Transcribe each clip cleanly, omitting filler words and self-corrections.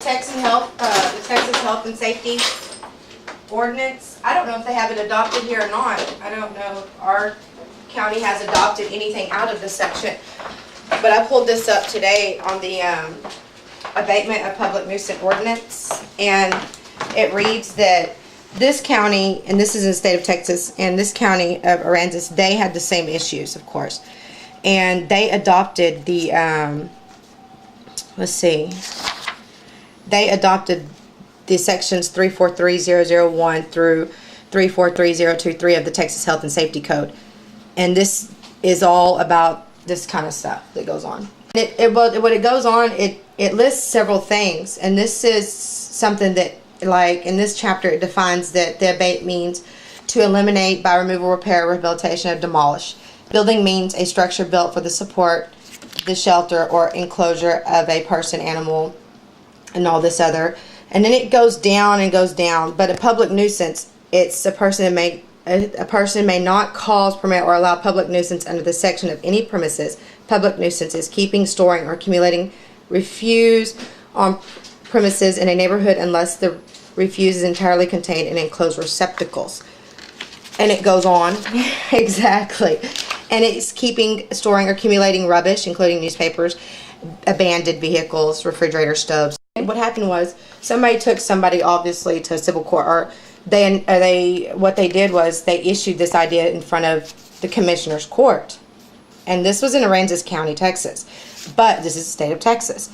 The Texas Health and Safety Ordinance. I don't know if they have it adopted here or not. I don't know if our county has adopted anything out of this section. But I pulled this up today on the abatement of public nuisance ordinance, and it reads that this county, and this is in the state of Texas, and this county of Aransas, they had the same issues, of course. And they adopted the, they adopted the sections 343001 through 343023 of the Texas Health and Safety Code. And this is all about this kind of stuff that goes on. What it goes on, it lists several things. And this is something that, like in this chapter, it defines that the abate means to eliminate by removal, repair, rehabilitation, or demolish. Building means a structure built for the support, the shelter, or enclosure of a person, animal, and all this other. And then it goes down and goes down. But a public nuisance, it's a person may not cause, permit, or allow public nuisance under the section of any premises. Public nuisance is keeping, storing, or accumulating refuse on premises in a neighborhood unless the refuse is entirely contained in enclosed receptacles. And it goes on. Exactly. And it's keeping, storing, or accumulating rubbish, including newspapers, abandoned vehicles, refrigerator stoves. And what happened was somebody took somebody obviously to civil court, or what they did was they issued this idea in front of the commissioner's court. And this was in Aransas County, Texas. But this is the state of Texas.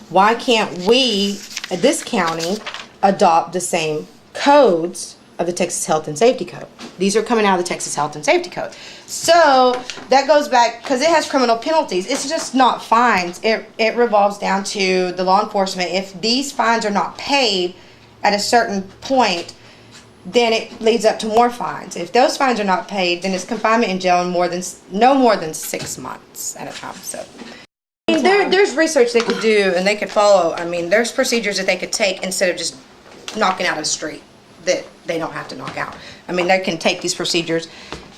Why can't we, this county, adopt the same codes of the Texas Health and Safety Code? These are coming out of the Texas Health and Safety Code. So that goes back, because it has criminal penalties. It's just not fines. It revolves down to the law enforcement. If these fines are not paid at a certain point, then it leads up to more fines. If those fines are not paid, then it's confinement in jail no more than 6 months at a time. So I mean, there's research they could do and they could follow. I mean, there's procedures that they could take instead of just knocking out of the street that they don't have to knock out. I mean, they can take these procedures,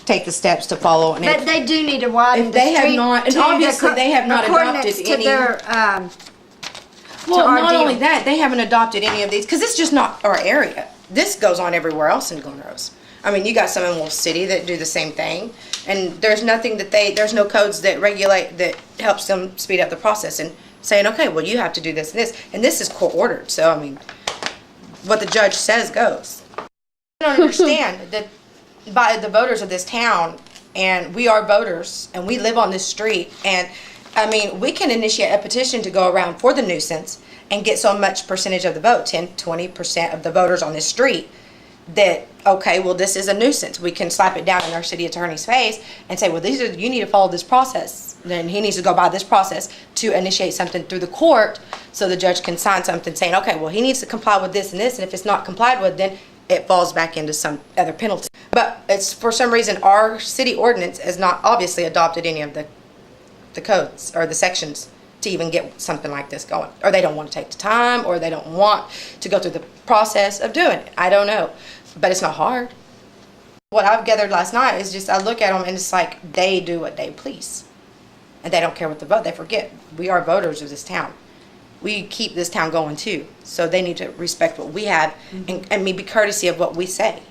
take the steps to follow. And but they do need to widen the street. If they have not, and obviously they have not adopted any. Well, not only that, they haven't adopted any of these, because it's just not our area. This goes on everywhere else in Glen Rose. I mean, you got some in Wolf City that do the same thing, and there's nothing that there's no codes that regulate, that helps them speed up the process and saying, okay, well, you have to do this and this is court ordered. So, I mean, what the judge says goes. I don't understand that by the voters of this town, and we are voters, and we live on this street, and I mean, we can initiate a petition to go around for the nuisance and get so much percentage of the vote, 10-20% of the voters on this street, that, okay, well, this is a nuisance. We can slap it down in our city attorney's face and say, well, you need to follow this process. Then he needs to go by this process to initiate something through the court, so the judge can sign something saying, okay, well, he needs to comply with this and this, and if it's not complied with, then it falls back into some other penalty. But it's, for some reason, our city ordinance has not obviously adopted any of the codes or the sections to even get something like this going. Or they don't want to take the time, or they don't want to go through the process of doing it. I don't know. But it's not hard. What I've gathered last night is just, I look at them and it's like they do what they please. And they don't care what the vote. They forget we are voters of this town. We keep this town going too. So they need to respect what we have, and be courtesy of what we say.